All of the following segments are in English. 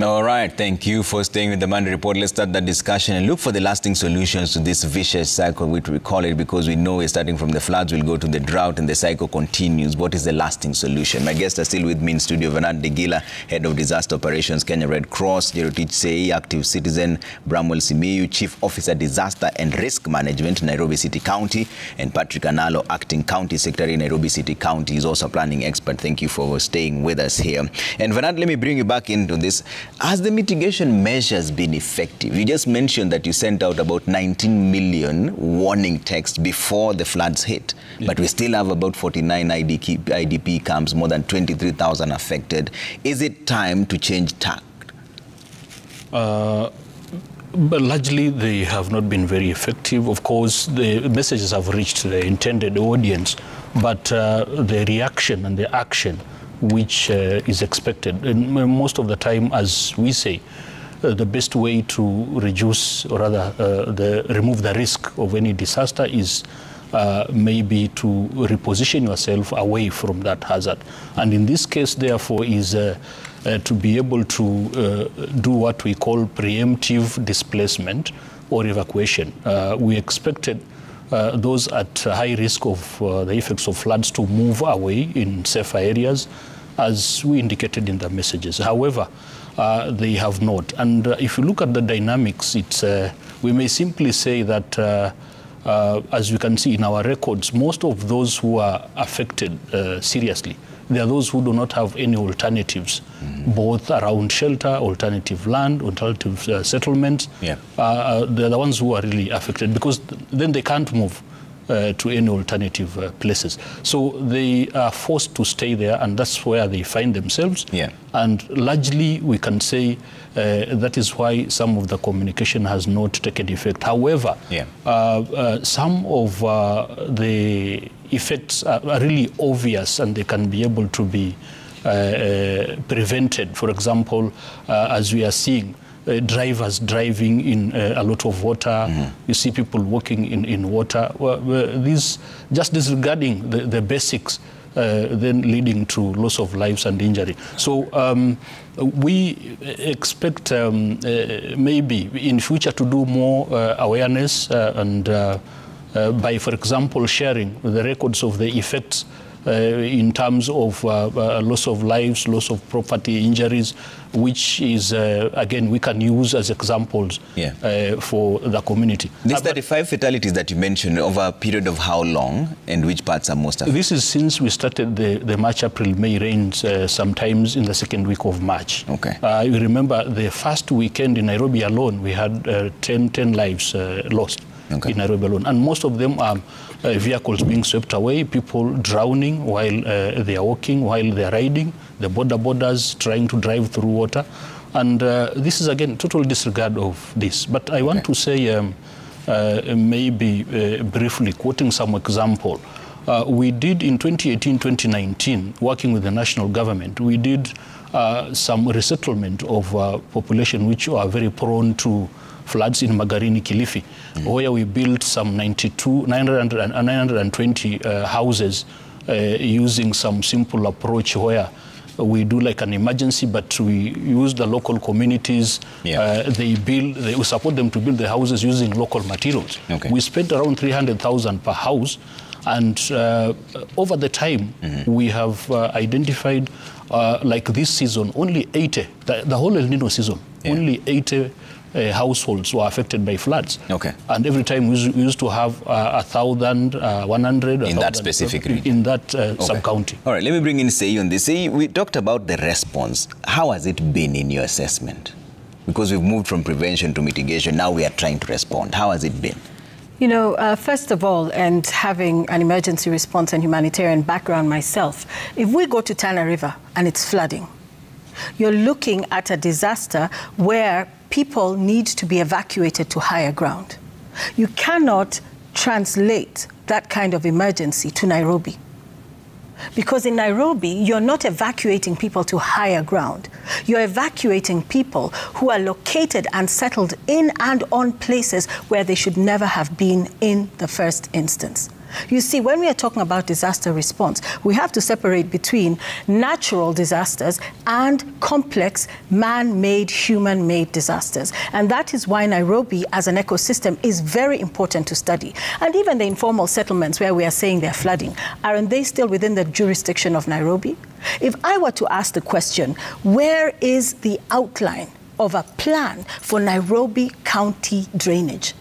All right, thank you for staying with the Monday Report. Let's start that discussion and look for the lasting solutions to this vicious cycle, which we call it, because we know we're starting from the floods, we'll go to the drought, and the cycle continues. What is the lasting solution? My guests are still with me in studio. Bernard Degila, Head of Disaster Operations, Kenya Red Cross; Jerotich Sei, Active Citizen; Bramwell Simiyu, Chief Officer, Disaster and Risk Management, Nairobi City County; and Patrick Analo, Acting County Secretary, Nairobi City County. He's also a planning expert. Thank you for staying with us here. And Bernard, let me bring you back into this. Has the mitigation measures been effective? You just mentioned that you sent out about 19 million warning texts before the floods hit, but we still have about 49 IDP camps, more than 23,000 affected. Is it time to change tack? But largely, they have not been very effective. Of course, the messages have reached the intended audience, but the reaction and the action which is expected. And most of the time, as we say, the best way to reduce, or rather remove the risk of any disaster is maybe to reposition yourself away from that hazard. And in this case, therefore, is to be able to do what we call preemptive displacement or evacuation. We expected those at high risk of the effects of floods to move away in safer areas, as we indicated in the messages. However, they have not. And if you look at the dynamics, it's, we may simply say that, as you can see in our records, most of those who are affected seriously, they are those who do not have any alternatives, both around shelter, alternative land, alternative settlements. Yeah. They're the ones who are really affected, because then they can't move to any alternative places. So they are forced to stay there, and that's where they find themselves. Yeah. And largely, we can say that is why some of the communication has not taken effect. However, yeah. Some of the effects are really obvious, and they can be able to be prevented. For example, as we are seeing, drivers driving in a lot of water. You see people walking in water. These, just disregarding the basics, then leading to loss of lives and injury. So we expect maybe in future to do more awareness and by, for example, sharing the records of the effects in terms of loss of lives, loss of property, injuries, which is, again, we can use as examples for the community. These 35 fatalities that you mentioned, over a period of how long, and which parts are most affected? This is since we started the March, April, May rains, sometimes in the second week of March. Okay. You remember the first weekend in Nairobi alone, we had 10 lives lost. Okay. In Nairobi alone. And most of them are vehicles being swept away, people drowning while they are walking, while they are riding, the borders trying to drive through water. And this is, again, total disregard of this. But I want to say, maybe briefly, quoting some example, we did in 2018-2019, working with the national government, we did some resettlement of population which are very prone to floods in Magarini, Kilifi, where we built some 920 houses using some simple approach where we do like an emergency, but we use the local communities. Yeah. We support them to build the houses using local materials. Okay. We spent around 300,000 per house. And over the time, we have identified, like this season, only 80, the whole El Nino season, only 80 households were affected by floods. Okay. And every time we used to have 1,000, 100. In that specific region? In that sub-county. All right, let me bring in Sei on this. Sei, we talked about the response. How has it been in your assessment? Because we've moved from prevention to mitigation, now we are trying to respond. How has it been? You know, first of all, and having an emergency response and humanitarian background myself, if we go to Tana River and it's flooding, you're looking at a disaster where people need to be evacuated to higher ground. You cannot translate that kind of emergency to Nairobi. Because in Nairobi, you're not evacuating people to higher ground. You're evacuating people who are located and settled in and on places where they should never have been in the first instance. You see, when we are talking about disaster response, we have to separate between natural disasters and complex man-made, human-made disasters. And that is why Nairobi as an ecosystem is very important to study. And even the informal settlements where we are saying they're flooding, aren't they still within the jurisdiction of Nairobi? If I were to ask the question, where is the outline of a plan for Nairobi County drainage?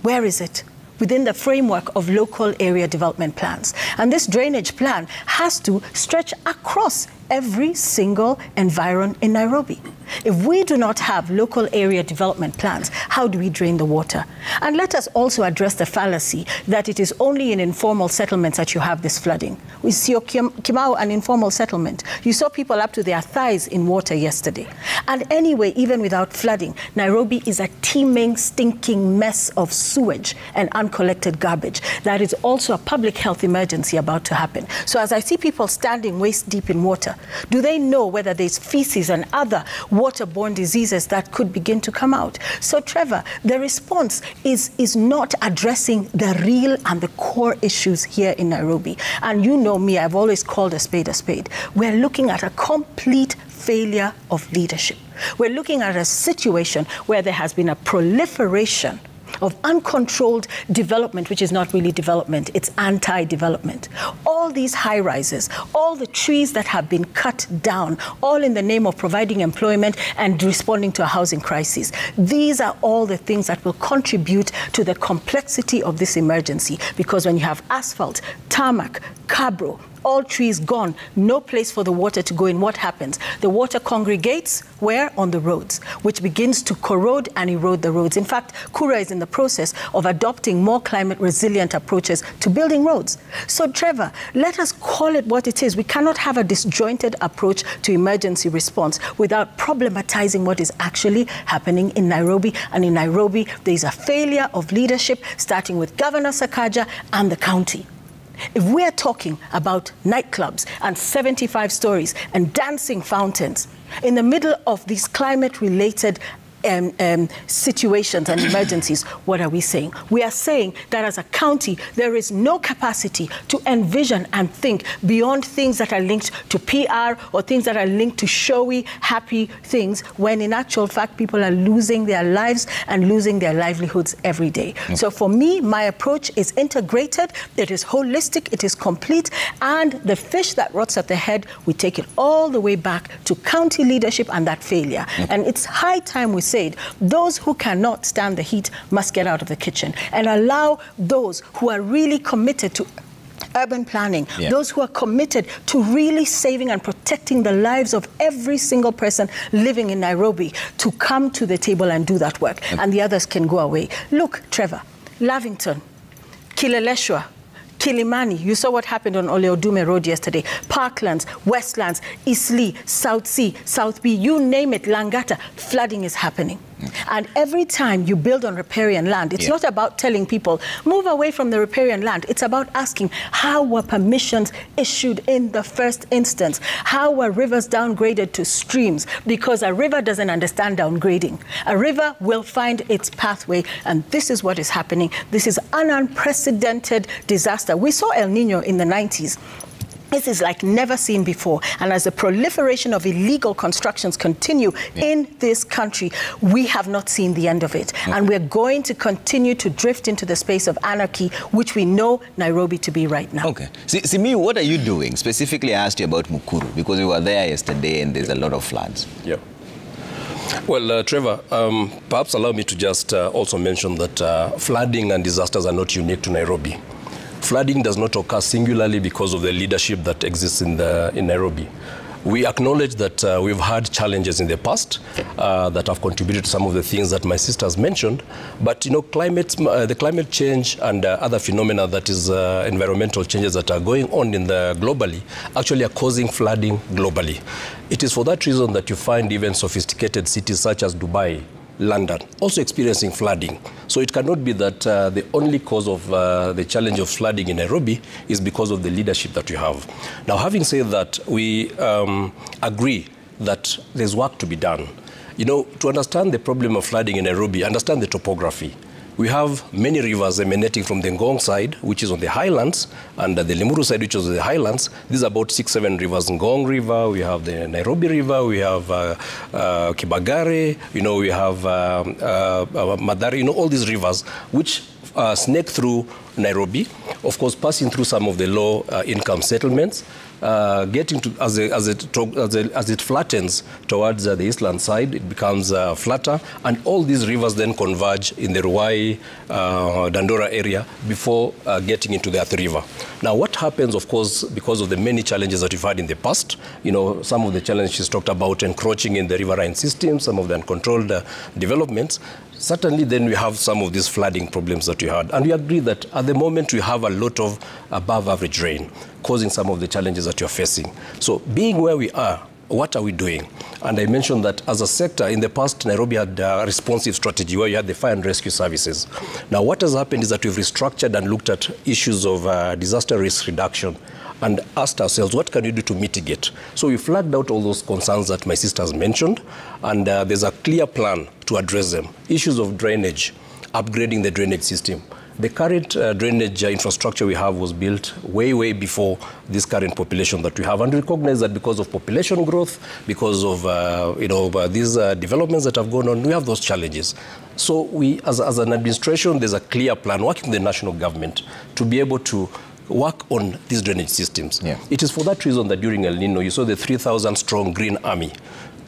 Where is it? Within the framework of local area development plans. And this drainage plan has to stretch across every single environ in Nairobi. If we do not have local area development plans, how do we drain the water? And let us also address the fallacy that it is only in informal settlements that you have this flooding. We see Kimau, an informal settlement. You saw people up to their thighs in water yesterday. And anyway, even without flooding, Nairobi is a teeming, stinking mess of sewage and uncollected garbage. That is also a public health emergency about to happen. So as I see people standing waist deep in water, do they know whether there's feces and other waterborne diseases that could begin to come out? So, Trevor, the response is not addressing the real and the core issues here in Nairobi. And you know me, I've always called a spade a spade. We're looking at a complete failure of leadership. We're looking at a situation where there has been a proliferation of uncontrolled development, which is not really development, it's anti-development. All these high-rises, all the trees that have been cut down, all in the name of providing employment and responding to a housing crisis. These are all the things that will contribute to the complexity of this emergency, because when you have asphalt, tarmac, cabro, all trees gone, no place for the water to go in, what happens? The water congregates where? On the roads, which begins to corrode and erode the roads. In fact, Kura is in the process of adopting more climate-resilient approaches to building roads. So, Trevor, let us call it what it is. We cannot have a disjointed approach to emergency response without problematizing what is actually happening in Nairobi. And in Nairobi, there is a failure of leadership, starting with Governor Sakaja and the county. If we are talking about nightclubs and 75 stories and dancing fountains in the middle of these climate-related situations and emergencies, what are we saying? We are saying that as a county, there is no capacity to envision and think beyond things that are linked to PR or things that are linked to showy, happy things, when in actual fact, people are losing their lives and losing their livelihoods every day. Okay. So for me, my approach is integrated, it is holistic, it is complete, and the fish that rots at the head, we take it all the way back to county leadership and that failure. Okay. And it's high time we said, those who cannot stand the heat must get out of the kitchen, and allow those who are really committed to urban planning, those who are committed to really saving and protecting the lives of every single person living in Nairobi to come to the table and do that work, and the others can go away. Look, Trevor, Lavington, Kileleshwa, Kilimani, you saw what happened on Oleodume Road yesterday. Parklands, Westlands, Eastleigh, South C, South B, you name it, Langata, flooding is happening. And every time you build on riparian land, it's not about telling people, move away from the riparian land. It's about asking, how were permissions issued in the first instance? How were rivers downgraded to streams? Because a river doesn't understand downgrading. A river will find its pathway, and this is what is happening. This is an unprecedented disaster. We saw El Nino in the 90s. This is like never seen before. And as the proliferation of illegal constructions continue in this country, we have not seen the end of it. And we're going to continue to drift into the space of anarchy, which we know Nairobi to be right now. Okay. Simi, what are you doing? Specifically, I asked you about Mukuru, because we were there yesterday and there's a lot of floods. Yeah. Well, Trevor, perhaps allow me to just also mention that flooding and disasters are not unique to Nairobi. Flooding does not occur singularly because of the leadership that exists in Nairobi. We acknowledge that we've had challenges in the past that have contributed to some of the things that my sister has mentioned. But, you know, the climate change and other phenomena, that is environmental changes that are going on globally, actually are causing flooding globally. It is for that reason that you find even sophisticated cities such as Dubai, London, also experiencing flooding. So it cannot be that the only cause of the challenge of flooding in Nairobi is because of the leadership that we have. Now, having said that, we agree that there's work to be done. You know, to understand the problem of flooding in Nairobi, understand the topography. We have many rivers emanating from the Ngong side, which is on the highlands, and the Limuru side, which is on the highlands. These are about 6-7 rivers. Ngong River, we have the Nairobi River, we have Kibagare, we have Madari, all these rivers, which snake through Nairobi, of course, passing through some of the low-income settlements, getting to as it flattens towards the eastland side, it becomes flatter, and all these rivers then converge in the Ruai, Dandora area before getting into the Athi River. Now, what happens, of course, because of the many challenges that we've had in the past, some of the challenges she's talked about encroaching in the riverine system, some of the uncontrolled developments. Certainly, then we have some of these flooding problems that we had. And we agree that at the moment we have a lot of above average rain, causing some of the challenges that you're facing. So being where we are, what are we doing? And I mentioned that as a sector, in the past, Nairobi had a responsive strategy where you had the fire and rescue services. Now, what has happened is that we've restructured and looked at issues of disaster risk reduction and asked ourselves, what can we do to mitigate? So we flagged out all those concerns that my sister has mentioned, and there's a clear plan to address them. Issues of drainage, upgrading the drainage system. The current drainage infrastructure we have was built way, way before this current population that we have. And we recognize that because of population growth, because of these developments that have gone on, we have those challenges. So we, as an administration, there's a clear plan working with the national government to be able to work on these drainage systems. Yeah. It is for that reason that during El Nino, you saw the 3,000-strong Green Army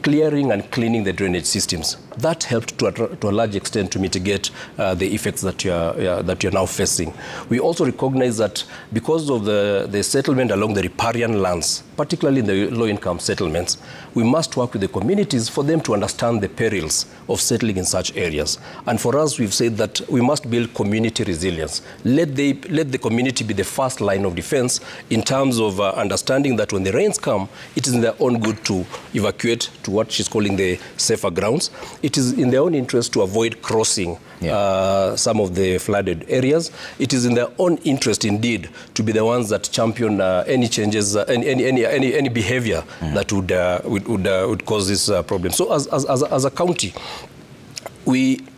clearing and cleaning the drainage systems. That helped to a large extent to mitigate the effects that you're now facing. We also recognize that because of the settlement along the riparian lands, particularly in the low-income settlements, we must work with the communities for them to understand the perils of settling in such areas. And for us, we've said that we must build community resilience. Let the community be the first line of defense in terms of understanding that when the rains come, it is in their own good to evacuate to what she's calling the safer grounds. It is in their own interest to avoid crossing some of the flooded areas. It is in their own interest, indeed, to be the ones that champion any changes, any behavior that would cause this problem. So as a county,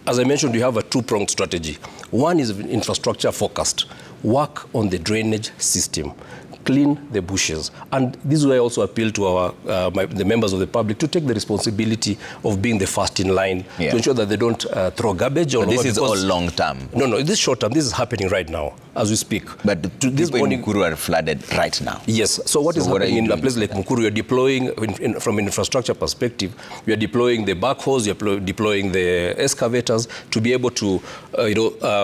as I mentioned, we have a two-pronged strategy. One is infrastructure focused, work on the drainage system, clean the bushes. And this is why I also appeal to the members of the public to take the responsibility of being the first in line to ensure that they don't throw garbage. But this is all long term. No, this is short term. This is happening right now as we speak. But this morning, Mukuru are flooded right now. Yes. So what is happening in a place like Mukuru? You're deploying, from an infrastructure perspective, we are deploying the backhoes, you're deploying the excavators to be able to,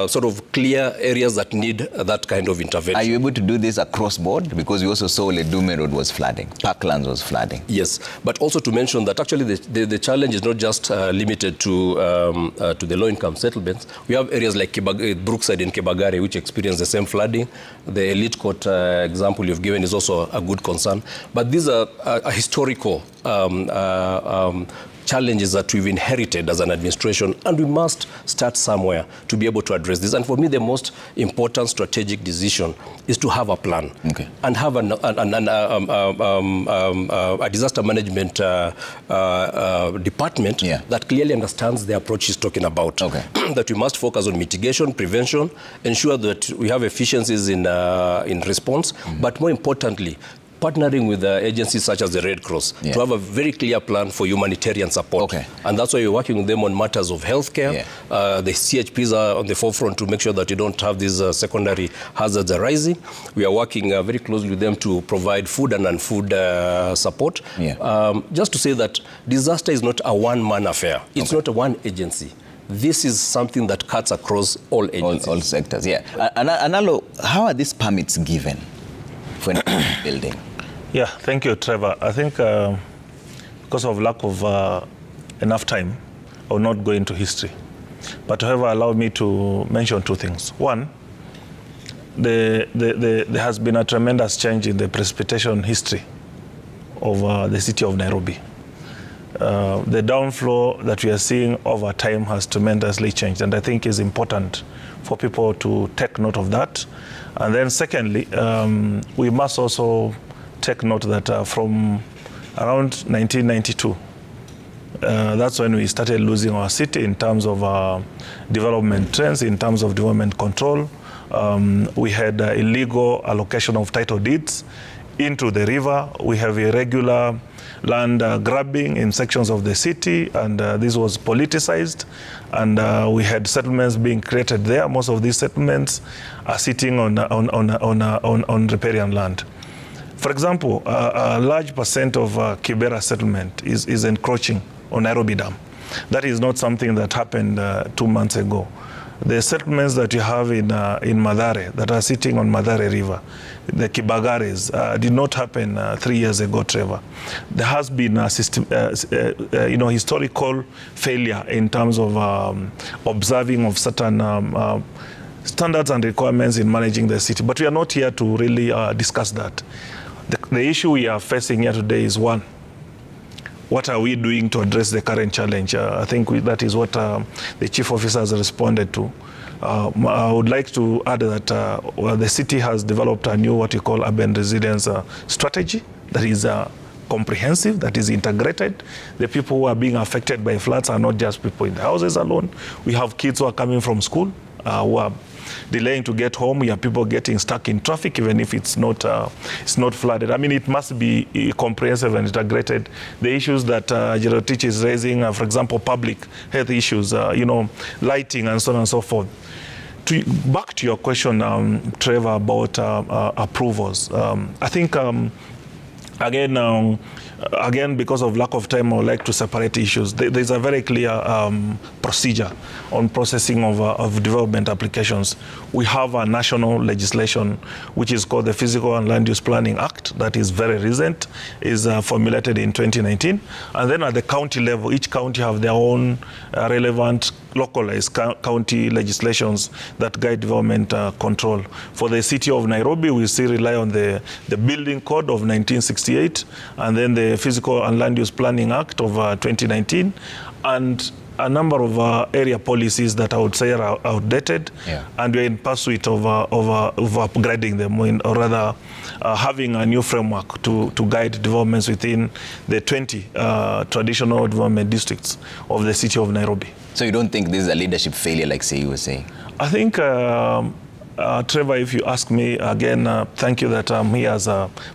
sort of clear areas that need that kind of intervention. Are you able to do this across board? Because we also saw Ledume Road was flooding, Parklands was flooding. Yes, but also to mention that actually the challenge is not just limited to the low-income settlements. We have areas like Brookside and Kibagare, which experience the same flooding. The Elite Court example you've given is also a good concern. But these are historical challenges that we've inherited as an administration, and we must start somewhere to be able to address this. And for me, the most important strategic decision is to have a plan and have a disaster management department that clearly understands the approach he's talking about. That we must focus on mitigation, prevention, ensure that we have efficiencies in response, but more importantly, partnering with agencies such as the Red Cross to have a very clear plan for humanitarian support. And that's why we're working with them on matters of healthcare. The CHPs are on the forefront to make sure that you don't have these secondary hazards arising. We are working very closely with them to provide food and non-food support. Just to say that disaster is not a one-man affair. It's not a one agency. This is something that cuts across all agencies. All sectors, Analo, how are these permits given for building? Yeah, thank you, Trevor. I think because of lack of enough time, I will not go into history. But however, allow me to mention two things. One, there has been a tremendous change in the precipitation history of the city of Nairobi. The downflow that we are seeing over time has tremendously changed, and I think it's important for people to take note of that. And then secondly, we must also take note that from around 1992, that's when we started losing our city in terms of development trends, in terms of development control. We had illegal allocation of title deeds into the river. We have irregular land grabbing in sections of the city, and this was politicized. And we had settlements being created there. Most of these settlements are sitting on riparian land. For example, a large percent of Kibera settlement is encroaching on Nairobi Dam. That is not something that happened 2 months ago. The settlements that you have in Mathare, that are sitting on Mathare River, the Kibagares, did not happen 3 years ago, Trevor. There has been a historical failure in terms of observing of certain standards and requirements in managing the city. But we are not here to really discuss that. The issue we are facing here today is, one, what are we doing to address the current challenge? I think that is what the chief officer has responded to. I would like to add that the city has developed a new, what you call, urban resilience strategy that is comprehensive, that is integrated. The people who are being affected by floods are not just people in the houses alone. We have kids who are coming from school, who are delaying to get home. We have people getting stuck in traffic, even if it's not flooded. I mean, it must be comprehensive and integrated. The issues that Jerotich is raising, for example, public health issues, lighting and so on and so forth. Back to your question, Trevor, about approvals. I think, again, because of lack of time, I would like to separate issues. There's a very clear procedure on processing of development applications. We have a national legislation, which is called the Physical and Land Use Planning Act, that is very recent, is formulated in 2019. And then at the county level, each county have their own relevant localized county legislations that guide development control. For the city of Nairobi, we still rely on the Building Code of 1968, and then the Physical and Land Use Planning Act of 2019, and a number of area policies that I would say are outdated, and we're in pursuit of upgrading them, or rather having a new framework to guide developments within the 20 traditional development districts of the city of Nairobi. So you don't think this is a leadership failure, like say you were saying? I think, Trevor, if you ask me, again, thank you that I'm here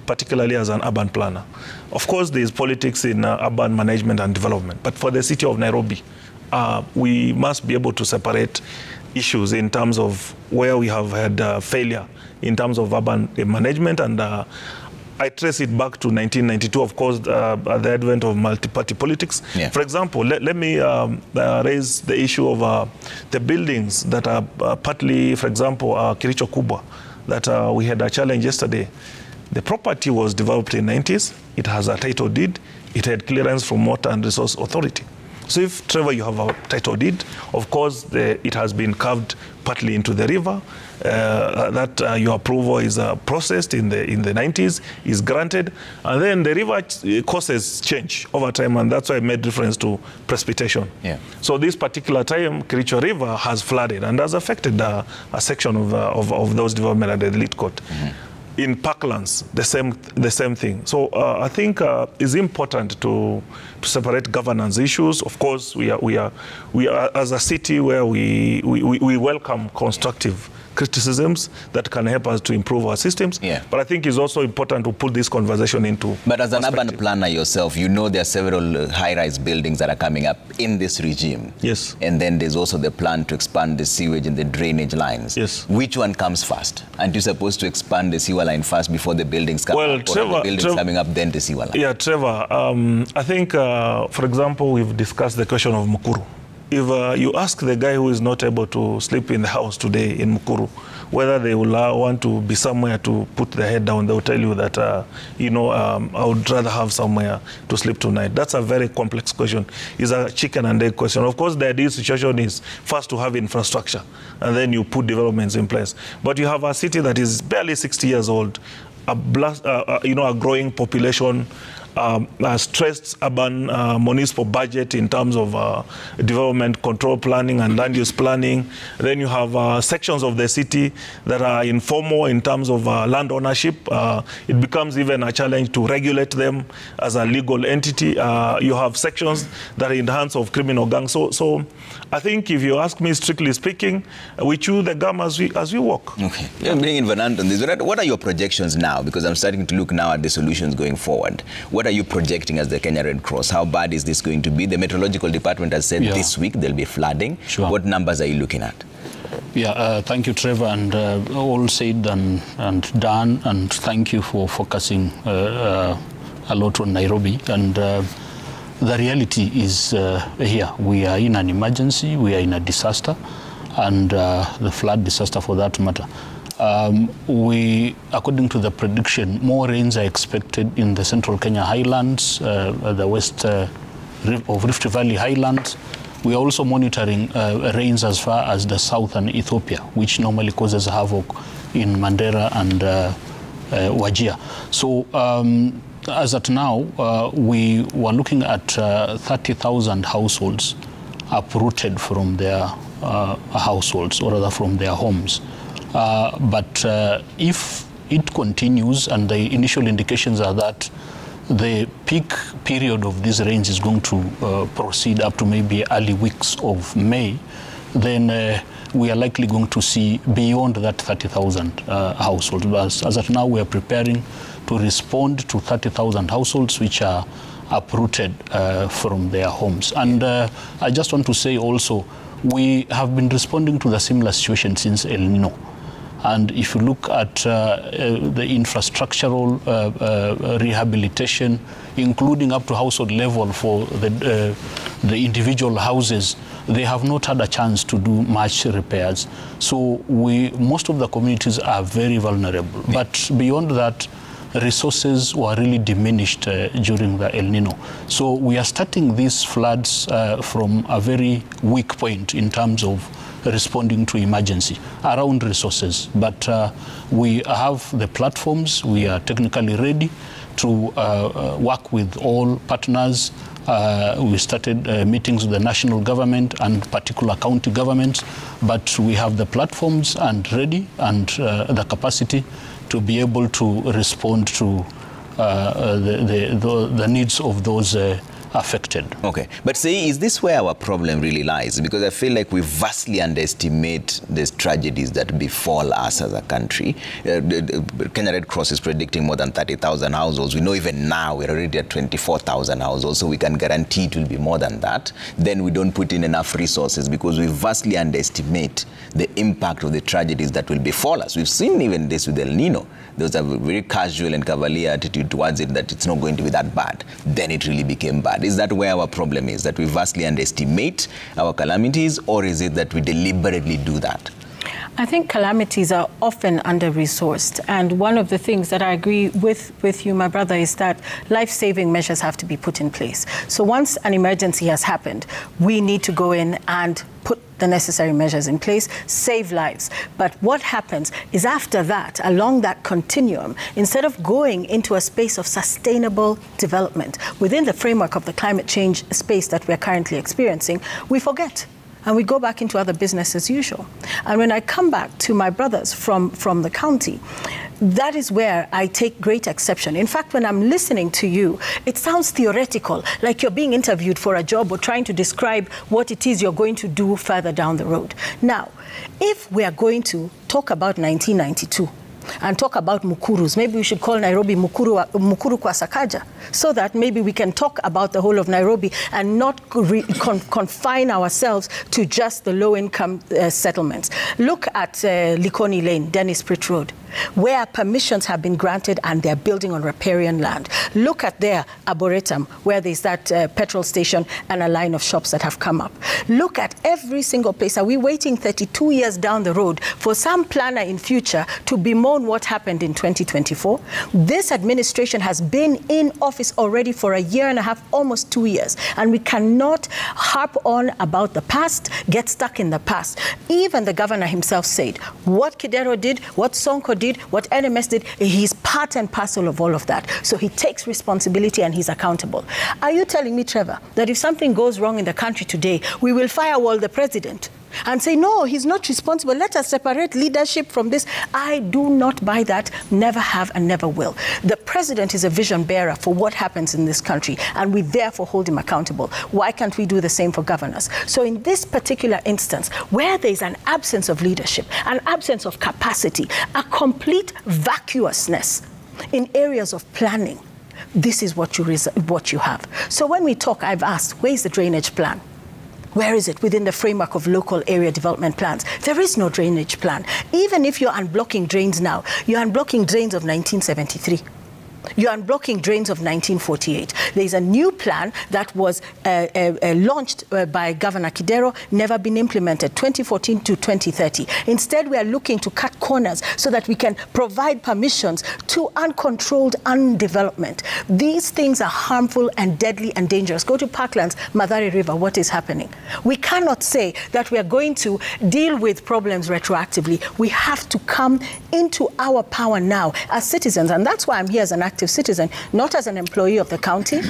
particularly as an urban planner. Of course, there is politics in urban management and development, but for the city of Nairobi, we must be able to separate issues in terms of where we have had failure in terms of urban management, and I trace it back to 1992, of course, at the advent of multi-party politics. Yeah. For example, let me raise the issue of the buildings that are partly, for example, Kiricho Kubwa, that we had a challenge yesterday. The property was developed in the 90s. It has a title deed. It had clearance from Water and Resource Authority. So if, Trevor, you have a title deed, of course, it has been carved partly into the river, your approval is processed in the 90s, is granted, and then the river courses change over time, and that's why I made reference to precipitation. Yeah. So this particular time, Kericho River has flooded and has affected a section of those development at the elite court. In parklands, the same thing. So I think it's important to separate governance issues. Of course, we are as a city where we welcome constructive criticisms that can help us to improve our systems. Yeah. But I think it's also important to put this conversation into But as an urban planner yourself, you know there are several high-rise buildings that are coming up in this regime. Yes. And then there's also the plan to expand the sewage and the drainage lines. Yes. Which one comes first? Aren't you supposed to expand the sewer line first before the buildings come up? Trevor, or the buildings coming up, then the sewer line? Yeah, Trevor, I think, for example, we've discussed the question of Mukuru. If you ask the guy who is not able to sleep in the house today in Mukuru, whether they will want to be somewhere to put their head down, they will tell you that, I would rather have somewhere to sleep tonight. That's a very complex question. It's a chicken and egg question. Of course, the ideal situation is first to have infrastructure, and then you put developments in place. But you have a city that is barely 60 years old, a growing population, a stressed urban municipal budget in terms of development control planning and land use planning. Then you have sections of the city that are informal in terms of land ownership. It becomes even a challenge to regulate them as a legal entity. You have sections that are in the hands of criminal gangs. So I think if you ask me, strictly speaking, we chew the gum as we walk. Okay. You're bringing Venant on this. What are your projections now? Because I'm starting to look now at the solutions going forward. What are you projecting as the Kenya Red Cross? How bad is this going to be? The Meteorological Department has said this week there'll be flooding. Sure. What numbers are you looking at? Yeah, thank you, Trevor, and all said and done, and thank you for focusing a lot on Nairobi. And the reality is here. We are in an emergency, we are in a disaster, and the flood disaster for that matter. According to the prediction, more rains are expected in the central Kenya highlands, the west of Rift Valley highlands. We are also monitoring rains as far as the southern Ethiopia, which normally causes havoc in Mandera and Wajir. So as at now, we were looking at 30,000 households uprooted from their households, or rather from their homes. But if it continues, and the initial indications are that the peak period of these rains is going to proceed up to maybe early weeks of May, then we are likely going to see beyond that 30,000 households. But as at now, we are preparing to respond to 30,000 households which are uprooted from their homes. And I just want to say also, we have been responding to the similar situation since El Nino. And if you look at the infrastructural rehabilitation, including up to household level for the individual houses, they have not had a chance to do much repairs. So most of the communities are very vulnerable. But beyond that, resources were really diminished during the El Nino. So we are starting these floods from a very weak point in terms of responding to emergency around resources. But we have the platforms, we are technically ready to work with all partners. We started meetings with the national government and particular county governments, but we have the platforms and ready and the capacity to be able to respond to the needs of those affected. Okay, but say, is this where our problem really lies? Because I feel like we vastly underestimate these tragedies that befall us as a country. Kenya Red Cross is predicting more than 30,000 households. We know even now we're already at 24,000 households, so we can guarantee it will be more than that. Then we don't put in enough resources because we vastly underestimate the impact of the tragedies that will befall us. We've seen even this with El Nino. There was a very casual and cavalier attitude towards it, that it's not going to be that bad. Then it really became bad. Is that where our problem is, that we vastly underestimate our calamities, or is it that we deliberately do that? I think calamities are often under-resourced, and one of the things that I agree with you, my brother, is that life-saving measures have to be put in place. So once an emergency has happened, we need to go in and put the necessary measures in place, save lives. But what happens is after that, along that continuum, instead of going into a space of sustainable development within the framework of the climate change space that we're currently experiencing, we forget. And we go back into other business as usual. And when I come back to my brothers from the county, that is where I take great exception. In fact, when I'm listening to you, it sounds theoretical, like you're being interviewed for a job or trying to describe what it is you're going to do further down the road. Now, if we are going to talk about 1992, and talk about Mukurus. Maybe we should call Nairobi Mukuru kwa Sakaja, so that maybe we can talk about the whole of Nairobi and not confine ourselves to just the low-income settlements. Look at Likoni Lane, Dennis Pritt Road, where permissions have been granted and they're building on riparian land. Look at there, Arboretum, where there's that petrol station and a line of shops that have come up. Look at every single place. Are we waiting 32 years down the road for some planner in future to be more known what happened in 2024. This administration has been in office already for a year and a half, almost 2 years. And we cannot harp on about the past, get stuck in the past. Even the governor himself said, what Kidero did, what Sonko did, what NMS did, he's part and parcel of all of that. So he takes responsibility and he's accountable. Are you telling me, Trevor, that if something goes wrong in the country today, we will firewall the president and say, no, he's not responsible, let us separate leadership from this? I do not buy that, never have and never will. The president is a vision bearer for what happens in this country, and we therefore hold him accountable. Why can't we do the same for governors? So in this particular instance, where there's an absence of leadership, an absence of capacity, a complete vacuousness in areas of planning, this is what you have. So when we talk, I've asked, where's the drainage plan? Where is it within the framework of local area development plans? There is no drainage plan. Even if you're unblocking drains now, you're unblocking drains of 1973. You're unblocking drains of 1948. There's a new plan that was launched by Governor Kidero, never been implemented, 2014 to 2030. Instead, we are looking to cut corners so that we can provide permissions to uncontrolled undevelopment. These things are harmful and deadly and dangerous. Go to Parklands, Mathare River, what is happening? We cannot say that we are going to deal with problems retroactively. We have to come into our power now as citizens, and that's why I'm here as an active citizen, not as an employee of the county,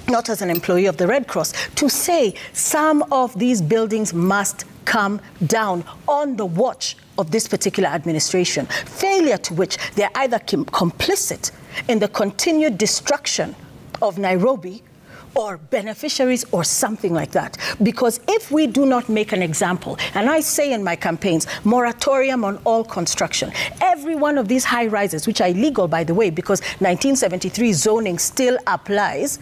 not as an employee of the Red Cross, to say some of these buildings must come down on the watch of this particular administration, failure to which they're either complicit in the continued destruction of Nairobi or beneficiaries or something like that. Because if we do not make an example, and I say in my campaigns, moratorium on all construction, every one of these high rises, which are illegal, by the way, because 1973 zoning still applies,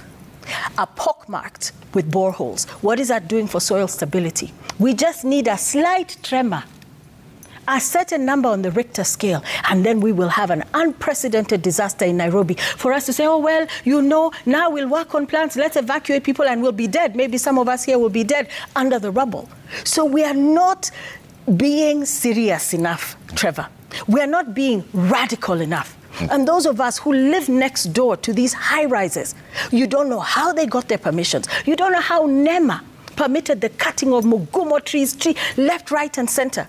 are pockmarked with boreholes. What is that doing for soil stability? We just need a slight tremor, a certain number on the Richter scale, and then we will have an unprecedented disaster in Nairobi for us to say, oh, well, you know, now we'll work on plans, let's evacuate people and we'll be dead. Maybe some of us here will be dead under the rubble. So we are not being serious enough, Trevor. We are not being radical enough. And those of us who live next door to these high-rises, you don't know how they got their permissions. You don't know how NEMA permitted the cutting of Mugumo trees, left, right, and center.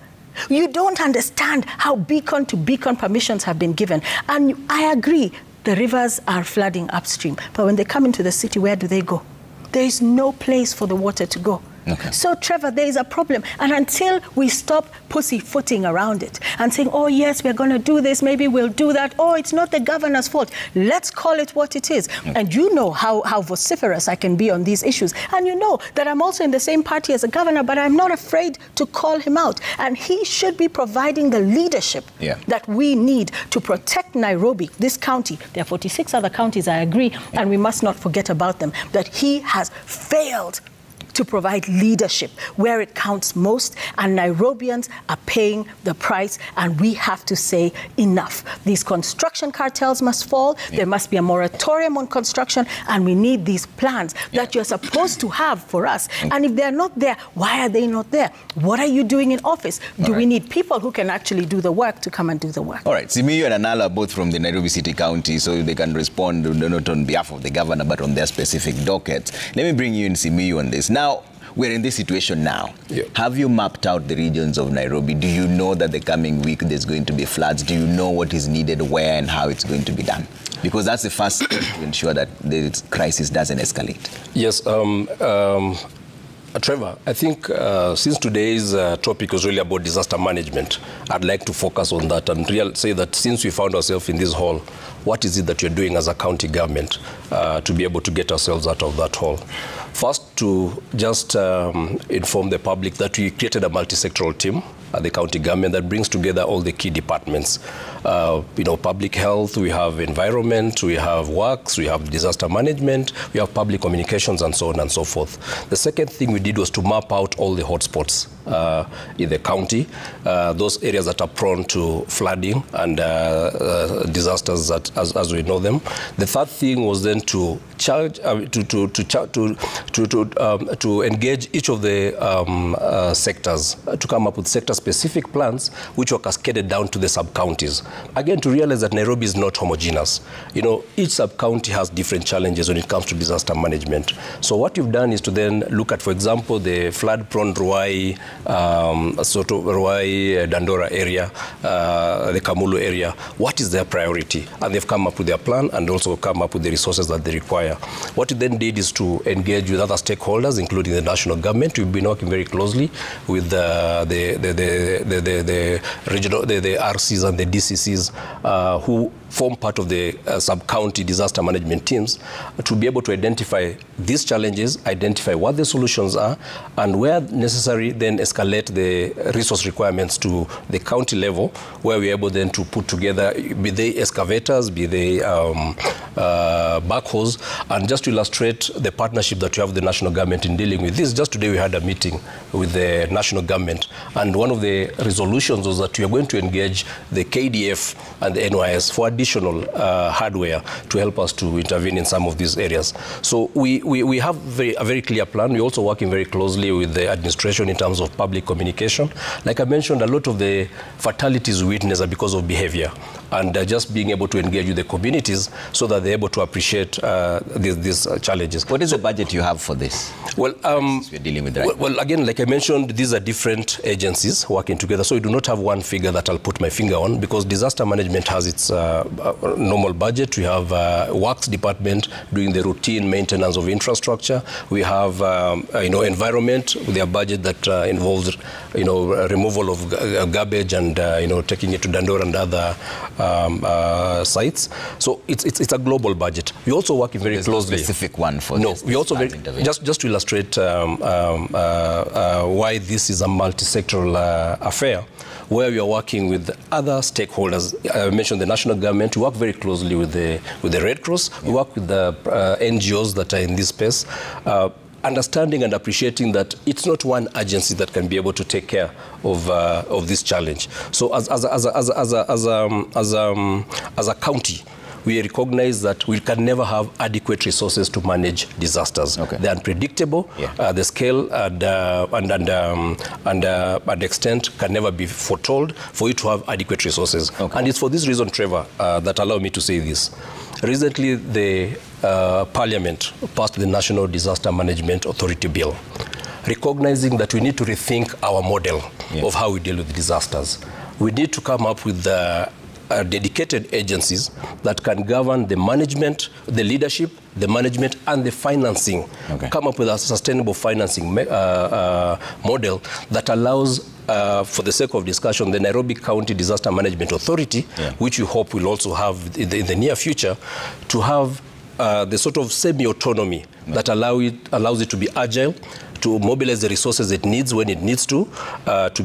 You don't understand how beacon to beacon permissions have been given. And I agree, the rivers are flooding upstream. But when they come into the city, where do they go? There is no place for the water to go. Okay. So, Trevor, there is a problem. And until we stop pussyfooting around it and saying, oh, yes, we're going to do this, maybe we'll do that. Oh, it's not the governor's fault. Let's call it what it is. Okay. And you know how vociferous I can be on these issues. And you know that I'm also in the same party as the governor, but I'm not afraid to call him out. And he should be providing the leadership that we need to protect Nairobi, this county. There are 46 other counties, I agree, and we must not forget about them, that he has failed to provide leadership where it counts most, and Nairobians are paying the price, and we have to say enough. These construction cartels must fall. There must be a moratorium on construction, and we need these plans that you're supposed to have for us. And if they're not there, why are they not there? What are you doing in office? Do we need people who can actually do the work to come and do the work? All right, Simiyu and Anala are both from the Nairobi City County, so they can respond not on behalf of the governor, but on their specific dockets. Let me bring you in, Simiyu, on this. Now, we're in this situation now. Have you mapped out the regions of Nairobi? Do you know that the coming week there's going to be floods? Do you know what is needed, where, and how it's going to be done? Because that's the first step to ensure that the crisis doesn't escalate. Yes, Trevor, I think since today's topic was really about disaster management, I'd like to focus on that and say that since we found ourselves in this hole, what is it that you're doing as a county government to be able to get ourselves out of that hole? First, to just inform the public that we created a multi-sectoral team at the county government that brings together all the key departments. Public health, we have environment, we have works, we have disaster management, we have public communications, and so on and so forth. The second thing we did was to map out all the hotspots in the county, those areas that are prone to flooding and disasters as we know them. The third thing was then to charge, to engage each of the sectors to come up with sector-specific plans which were cascaded down to the sub-counties. Again, to realize that Nairobi is not homogeneous. You know, each sub-county has different challenges when it comes to disaster management. So what you've done is to then look at, for example, the flood-prone Ruai, Ruai, Dandora area, the Kamulu area. What is their priority? And they've come up with their plan and also come up with the resources that they require. What we then did is to engage with other stakeholders, including the national government. We've been working very closely with the regional, the RCs and the DCCs who form part of the sub-county disaster management teams to be able to identify these challenges, identify what the solutions are, and where necessary, then escalate the resource requirements to the county level, where we're able then to put together, be they excavators, be they backhoes. And just to illustrate the partnership that we have with the national government in dealing with this, just today we had a meeting with the national government, and one of the resolutions was that we are going to engage the KDF and the NYS for additional hardware to help us to intervene in some of these areas. So we have a very clear plan. We're also working very closely with the administration in terms of public communication. Like I mentioned, a lot of the fatalities we witness are because of behavior, and just being able to engage with the communities so that they're able to appreciate these challenges. What is the budget you have for this? Well, we're dealing with right well, again, like I mentioned, these are different agencies working together, so we do not have one figure that I'll put my finger on, because disaster management has its normal budget. We have works department doing the routine maintenance of infrastructure. We have environment with their budget that involves removal of garbage and taking it to Dandora and other sites. So it's a global budget. We also working very closely. A specific one for this. We also just to illustrate why this is a multi-sectoral affair, where we are working with other stakeholders. I mentioned the national government. We work very closely with the Red Cross. We work with the NGOs that are in this space, understanding and appreciating that it's not one agency that can be able to take care of this challenge. So as a county, we recognize that we can never have adequate resources to manage disasters. Okay. They're unpredictable. Yeah. The scale and extent can never be foretold for you to have adequate resources. Okay. And it's for this reason, Trevor, that allow me to say this. Recently, the Parliament passed the National Disaster Management Authority Bill, recognizing that we need to rethink our model of how we deal with disasters. We need to come up with dedicated agencies that can govern the management, the leadership, the management, and the financing. Okay. Come up with a sustainable financing model that allows, for the sake of discussion, the Nairobi County Disaster Management Authority, which we hope will also have in the near future, to have the sort of semi-autonomy that allows it to be agile, to mobilize the resources it needs when it needs to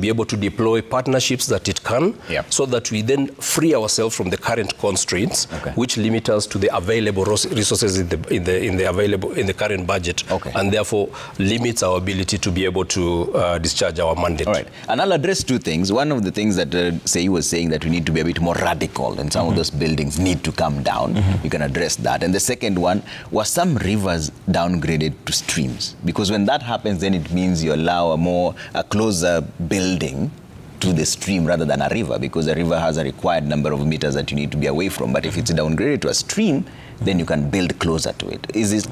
be able to deploy partnerships that it can, so that we then free ourselves from the current constraints, which limit us to the available resources in the current budget, and therefore limits our ability to be able to discharge our mandate. All right, and I'll address two things. One of the things that Sei was saying, that we need to be a bit more radical, and some of those buildings need to come down. You can address that. And the second one was some rivers downgraded to streams, because when that happens, then it means you allow a closer building to the stream rather than a river, because a river has a required number of meters that you need to be away from. But if it's downgraded to a stream, then you can build closer to it. Is it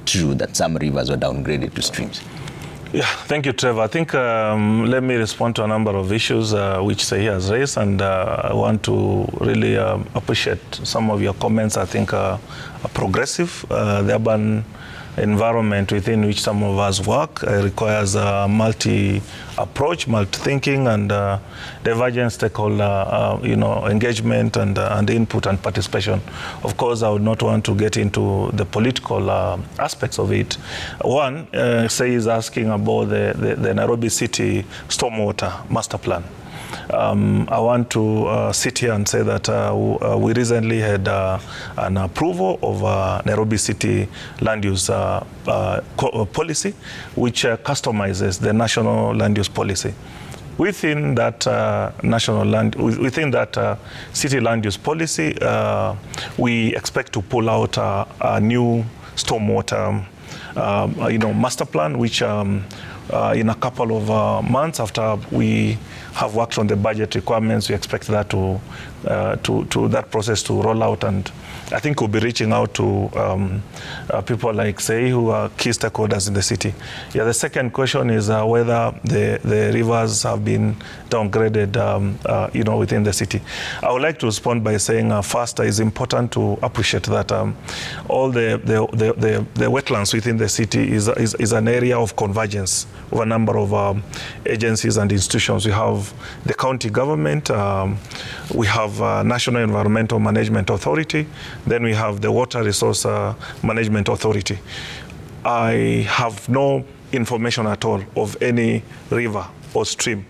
true that some rivers were downgraded to streams? Yeah, thank you, Trevor. I think let me respond to a number of issues which Sei has raised, and I want to really appreciate some of your comments. I think are progressive. The urban environment within which some of us work requires a multi-approach, multi-thinking, and divergent stakeholder engagement and input and participation. Of course, I would not want to get into the political aspects of it. One, Sei is asking about the Nairobi City Stormwater Master Plan. I want to sit here and say that we recently had an approval of Nairobi City land use policy, which customizes the national land use policy. Within that within that city land use policy, we expect to pull out a new stormwater, master plan, which in a couple of months after we have worked on the budget requirements, we expect that to that process to roll out, and I think we'll be reaching out to people like say who are key stakeholders in the city. Yeah, the second question is whether the rivers have been downgraded, within the city. I would like to respond by saying first, it's important to appreciate that all the wetlands within the city is an area of convergence of a number of agencies and institutions. We have the county government, we have National Environmental Management Authority, then we have the Water Resource Management Authority. I have no information at all of any river or stream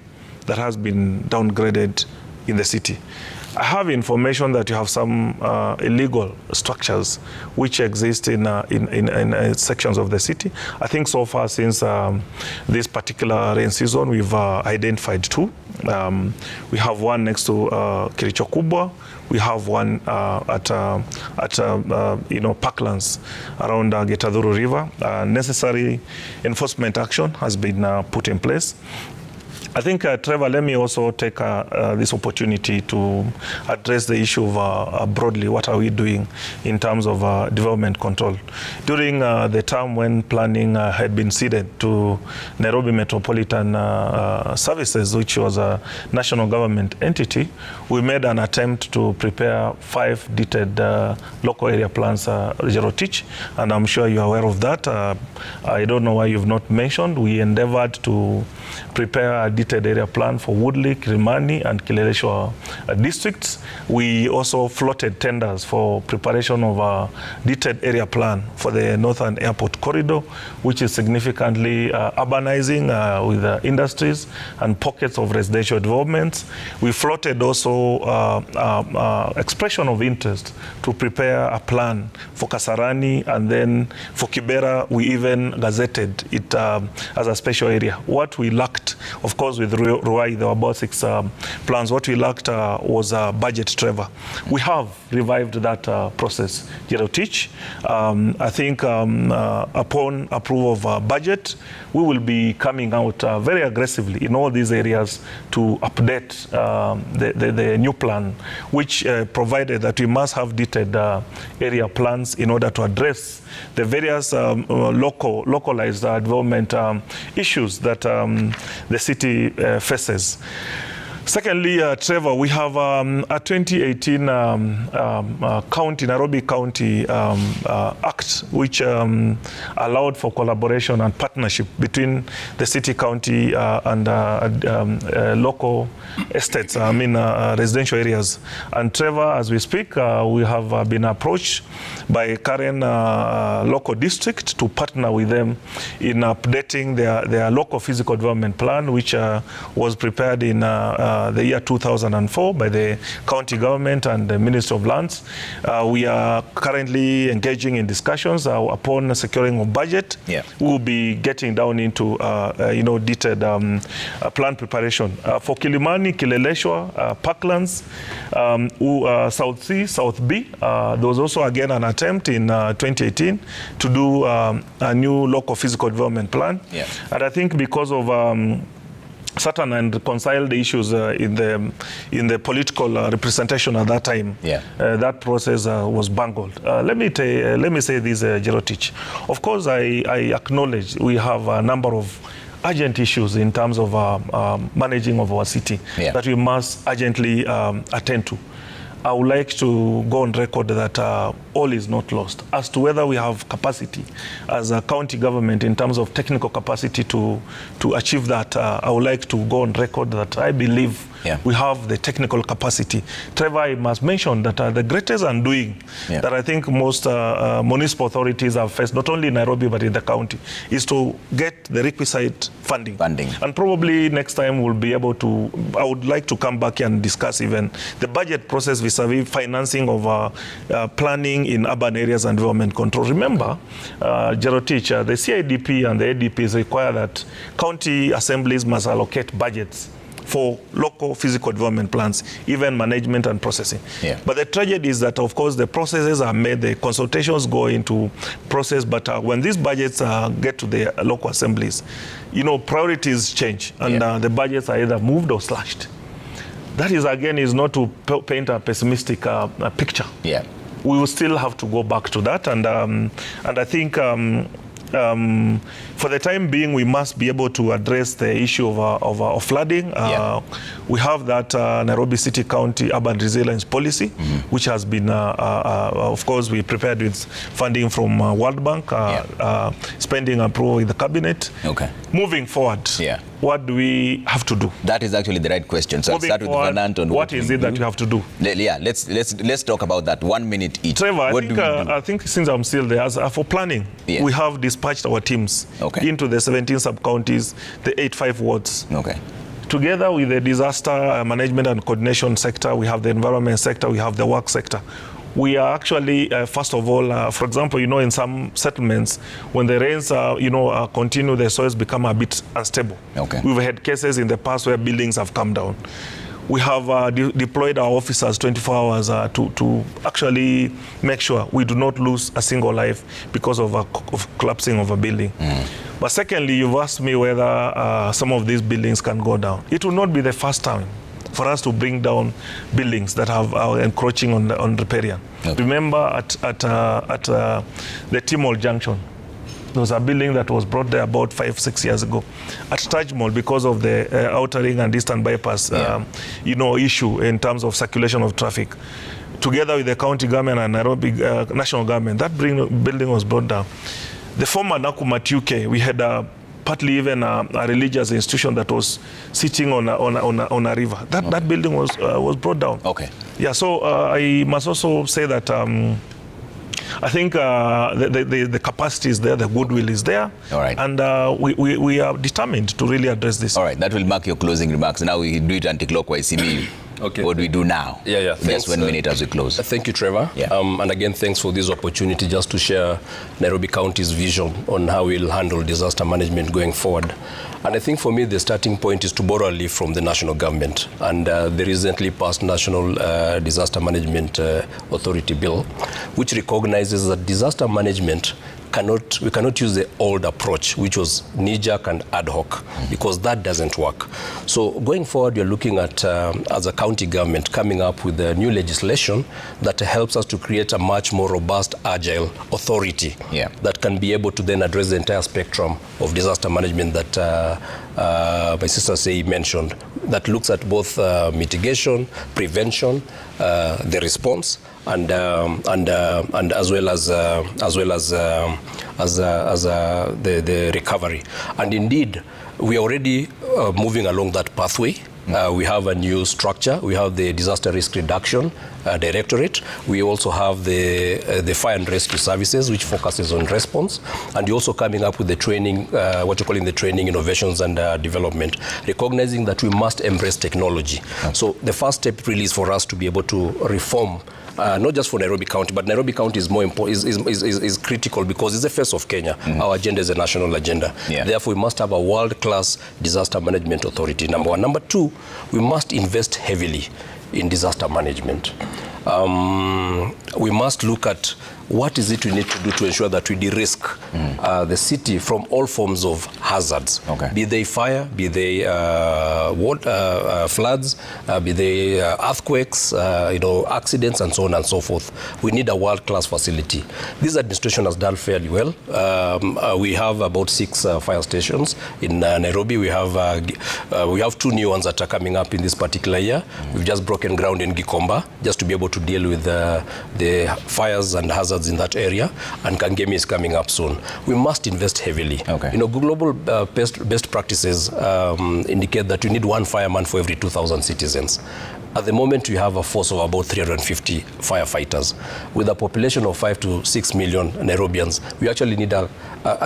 that has been downgraded in the city. I have information that you have some illegal structures which exist in sections of the city. I think so far since this particular rain season, we've identified two. We have one next to Kiricho Kubwa. We have one at parklands around Getadhuru River. Necessary enforcement action has been put in place. I think, Trevor, let me also take this opportunity to address the issue of broadly what are we doing in terms of development control. During the time when planning had been ceded to Nairobi Metropolitan Services, which was a national government entity, we made an attempt to prepare 5 detailed local area plans, Gerotich, and I'm sure you're aware of that. I don't know why you've not mentioned. We endeavored to prepare a detailed area plan for Woodley, Kilimani, and Kileleshwa districts. We also floated tenders for preparation of a detailed area plan for the Northern Airport Corridor, which is significantly urbanizing with industries and pockets of residential developments. We floated also expression of interest to prepare a plan for Kasarani, and then for Kibera, we even gazetted it as a special area. What we lacked, of course, with Ruai, there were about 6 plans. What we lacked was a budget, Trevor. We have revived that process, Gerotich. I think upon approval of budget, we will be coming out very aggressively in all these areas to update the new plan, which provided that we must have detailed area plans in order to address the various localized development issues that the city faces. Secondly, Trevor, we have a 2018 Nairobi County Act, which allowed for collaboration and partnership between the city, county, and local estates, residential areas. And Trevor, as we speak, we have been approached by Karen local district to partner with them in updating their local physical development plan, which was prepared in the year 2004 by the county government and the Ministry of Lands. We are currently engaging in discussions upon securing a budget. Yeah. We will be getting down into detailed plan preparation for Kilimani, Kileleshwa, Parklands, South C, South B. There was also again an attempt in 2018 to do a new local physical development plan. Yeah. And I think because of certain and reconcile the issues in the political representation at that time, yeah. That process was bungled. Let me say this, Gerotich. Of course, I acknowledge we have a number of urgent issues in terms of managing of our city, yeah. that we must urgently attend to. I would like to go on record that all is not lost. As to whether we have capacity as a county government in terms of technical capacity to achieve that, I would like to go on record that I believe, yeah. we have the technical capacity. Trevor, I must mention that the greatest undoing, yeah. that I think most municipal authorities have faced, not only in Nairobi but in the county, is to get the requisite funding. And probably next time we'll be able to, I would like to come back and discuss even the budget process vis-a-vis financing of planning in urban areas and development control. Remember, Gerotich, the CIDP and the ADPs require that county assemblies must allocate budgets for local physical development plans, even management and processing. Yeah. But the tragedy is that, of course, the processes are made, the consultations go into process, but when these budgets get to the local assemblies, you know, priorities change, and the budgets are either moved or slashed. That is, again, is not to paint a pessimistic picture. Yeah. We will still have to go back to that, and I think for the time being, we must be able to address the issue of flooding. We have that Nairobi City County Urban Resilience Policy, which has been, of course, we prepared with funding from World Bank, spending approval with the cabinet. Okay. Moving forward, what do we have to do? That is actually the right question. So I'll start with Fernand on what is it that you have to do. Yeah, let's talk about that. 1 minute each. Trevor, I think since I'm still there, for planning, we have dispatched our teams into the 17 sub-counties, the 85 wards. Okay. Together with the disaster management and coordination sector, we have the environment sector, we have the work sector. We are actually, first of all, for example, you know, in some settlements, when the rains, continue, the soils become a bit unstable. Okay. We've had cases in the past where buildings have come down. We have deployed our officers 24 hours to actually make sure we do not lose a single life because of collapsing of a building. But secondly, you've asked me whether some of these buildings can go down. It will not be the first time for us to bring down buildings that are encroaching on riparian. Okay. Remember at the T-Mall Junction, there was a building that was brought there about 5-6 years ago. At Taj Mall, because of the outer ring and eastern bypass, issue in terms of circulation of traffic, together with the county government and Nairobi national government, that building was brought down. The former Nakumatt UK, we had partly even a religious institution that was sitting on a river. That building was brought down. Okay. Yeah. So I must also say that I think the capacity is there, the goodwill is there. All right. And we are determined to really address this. All right. That will mark your closing remarks. Now we do it anti-clockwise. Okay. What do we do now? Just 1 minute as we close. Thank you, Trevor. And again, thanks for this opportunity just to share Nairobi County's vision on how we'll handle disaster management going forward. And I think for me, the starting point is to borrow a leaf from the national government and the recently passed National Disaster Management Authority Bill, which recognizes that disaster management we cannot use the old approach, which was knee-jerk and ad hoc, because that doesn't work. So going forward, we're looking at, as a county government, coming up with a new legislation that helps us to create a much more robust, agile authority that can be able to then address the entire spectrum of disaster management that my sister Sei mentioned, that looks at both mitigation, prevention, the response, and as well as the recovery. And indeed, we are already moving along that pathway. We have a new structure. We have the Disaster Risk Reduction Directorate. We also have the Fire and Rescue Services, which focuses on response. And you're also coming up with the training, what you're calling the training, innovations and development, recognizing that we must embrace technology. So the first step really is for us to be able to reform not just for Nairobi County, but Nairobi County is more important, is critical because it's the face of Kenya. Our agenda is a national agenda. Therefore, we must have a world-class disaster management authority, number one. Number two, we must invest heavily in disaster management. We must look at what is it we need to do to ensure that we de-risk the city from all forms of hazards, be they fire, be they floods, be they earthquakes, accidents, and so on and so forth. We need a world-class facility. This administration has done fairly well. We have about 6 fire stations in Nairobi. We have 2 new ones that are coming up in this particular year. We've just broken ground in Gikomba just to be able to deal with the fires and hazards in that area, and Kangemi is coming up soon. We must invest heavily. Global best practices indicate that you need 1 fireman for every 2,000 citizens. At the moment, we have a force of about 350 firefighters. With a population of 5 to 6 million Nairobians, we actually need a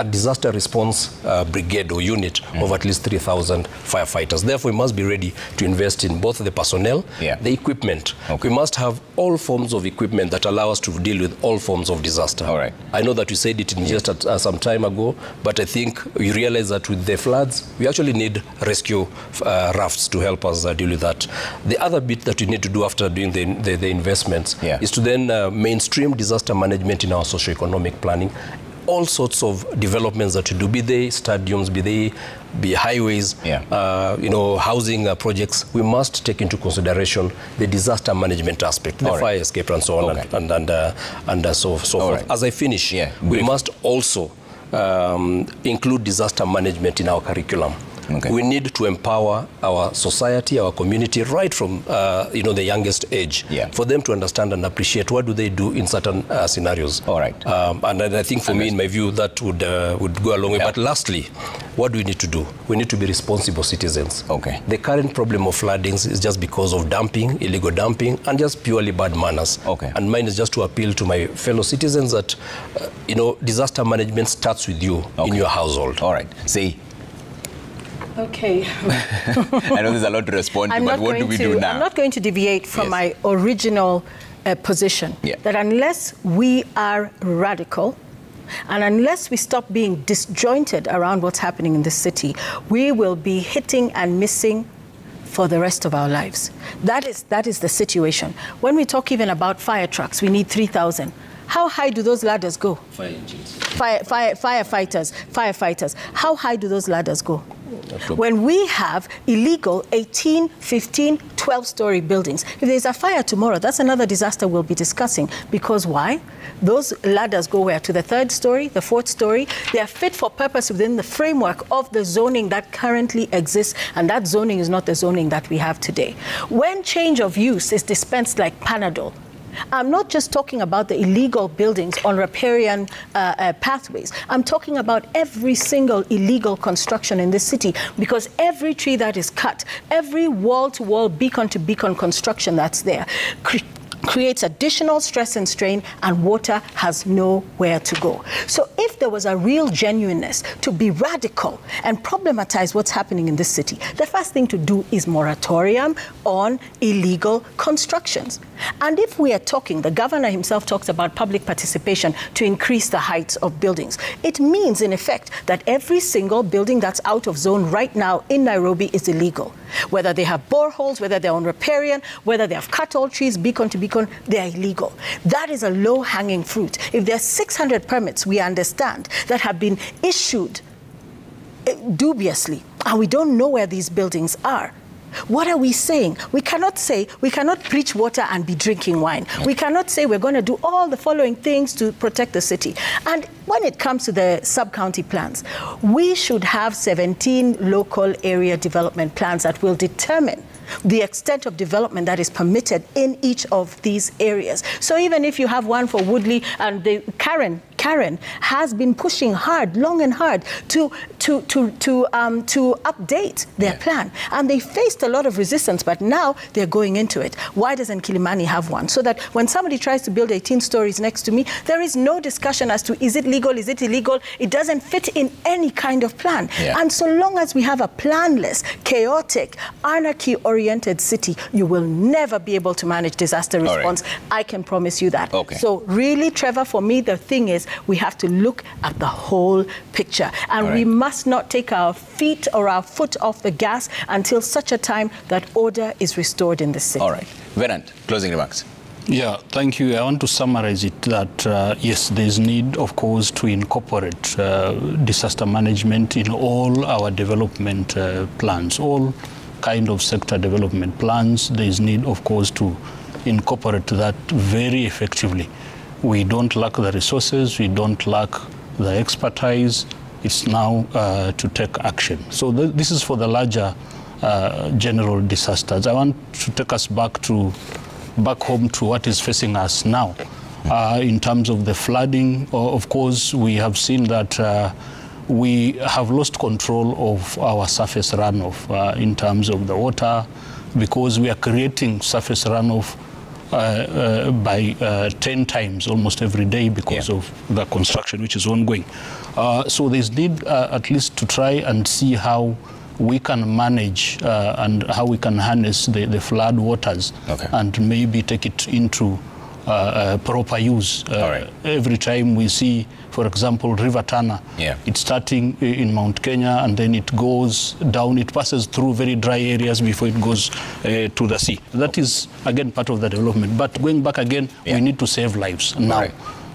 disaster response brigade or unit of at least 3,000 firefighters. Therefore, we must be ready to invest in both the personnel, the equipment. We must have all forms of equipment that allow us to deal with all forms of disaster. All right. I know that we said it in just some time ago, but I think we realize that with the floods, we actually need rescue rafts to help us deal with that. The other bit that we need to do after doing the investments is to then mainstream disaster management in our socio-economic planning. All sorts of developments that we do, be they stadiums, be highways, housing projects, we must take into consideration the disaster management aspect, the fire escape and so on, and so forth. As I finish, we must also include disaster management in our curriculum. We need to empower our society, our community, right from the youngest age, for them to understand and appreciate what do they do in certain scenarios. All right. And I think for me, in my view, that would go a long way. But lastly, what do we need to do? We need to be responsible citizens. Okay. The current problem of floodings is just because of dumping, illegal dumping, and just purely bad manners. Okay. And mine is just to appeal to my fellow citizens that, disaster management starts with you in your household. All right. See. Okay. I know there's a lot to respond to, but what do we do now? I'm not going to deviate from my original position, that unless we are radical, and unless we stop being disjointed around what's happening in the city, we will be hitting and missing for the rest of our lives. That is the situation. When we talk even about fire trucks, we need 3,000. How high do those ladders go? Fire engines. Firefighters. How high do those ladders go? When we have illegal 18, 15, 12-story buildings, if there's a fire tomorrow, that's another disaster we'll be discussing. Because why? Those ladders go where? To the 3rd story, the 4th story. They are fit for purpose within the framework of the zoning that currently exists, and that zoning is not the zoning that we have today. When change of use is dispensed like Panadol, I'm not just talking about the illegal buildings on riparian pathways. I'm talking about every single illegal construction in this city, because every tree that is cut, every wall-to-wall, beacon-to-beacon construction that's there creates additional stress and strain, and water has nowhere to go. So if there was a real genuineness to be radical and problematize what's happening in this city, the first thing to do is moratorium on illegal constructions. And if we are talking, the governor himself talks about public participation to increase the heights of buildings. It means, in effect, that every single building that's out of zone right now in Nairobi is illegal. Whether they have boreholes, whether they're on riparian, whether they have cut all trees, beacon to beacon, they are illegal. That is a low-hanging fruit. If there are 600 permits, we understand, that have been issued dubiously, and we don't know where these buildings are, what are we saying? We cannot preach water and be drinking wine. We cannot say we're going to do all the following things to protect the city. And when it comes to the sub-county plans, we should have 17 local area development plans that will determine the extent of development that is permitted in each of these areas. So even if you have one for Woodley, and Karen has been pushing hard, long and hard, to update their plan. And they faced a lot of resistance, but now they're going into it. Why doesn't Kilimani have one? So that when somebody tries to build 18 stories next to me, there is no discussion as to is it legal, is it illegal? It doesn't fit in any kind of plan. And so long as we have a planless, chaotic, anarchy-oriented city, you will never be able to manage disaster response. I can promise you that. So really, Trevor, for me, the thing is, we have to look at the whole picture. And we must not take our feet or our foot off the gas until such a time that order is restored in the city. All right. Venant, closing remarks. Yeah, thank you. I want to summarize it that, yes, there's need, of course, to incorporate disaster management in all our development plans, all kind of sector development plans. There's need, of course, to incorporate that very effectively. We don't lack the resources, we don't lack the expertise. It's now to take action. So this is for the larger general disasters. I want to take us back home to what is facing us now. In terms of the flooding, of course, we have seen that we have lost control of our surface runoff in terms of the water because we are creating surface runoff by 10 times almost every day because of the construction which is ongoing. So there's need at least to try and see how we can manage and how we can harness the flood waters and maybe take it into proper use. Every time we see, for example, River Tana, it's starting in Mount Kenya and then it goes down, it passes through very dry areas before it goes to the sea. That is, again, part of the development. But going back again, we need to save lives now.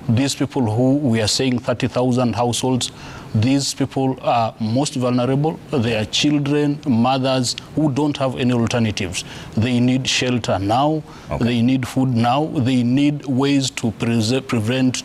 These people who we are saying 30,000 households, these people are most vulnerable. They are children, mothers who don't have any alternatives. They need shelter now. They need food now. They need ways to prevent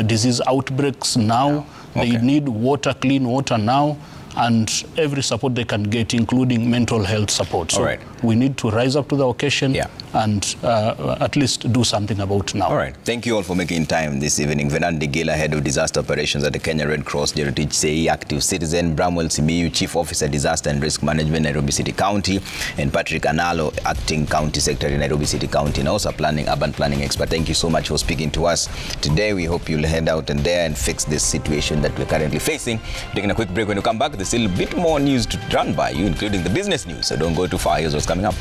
disease outbreaks now. They need water, clean water now, and every support they can get, including mental health support. So we need to rise up to the occasion and at least do something about now. All right. Thank you all for making time this evening. Venan Digila, Head of Disaster Operations at the Kenya Red Cross, Heritage Sei, Active Citizen, Bramwell Simiyu, Chief Officer, Disaster and Risk Management, Nairobi City County, and Patrick Analo, Acting County Secretary, Nairobi City County, and also urban planning expert. Thank you so much for speaking to us today. We hope you'll head out and there and fix this situation that we're currently facing. Taking a quick break. When you come back, there's still a bit more news to run by you, including the business news. So don't go too far. Here's what's coming up.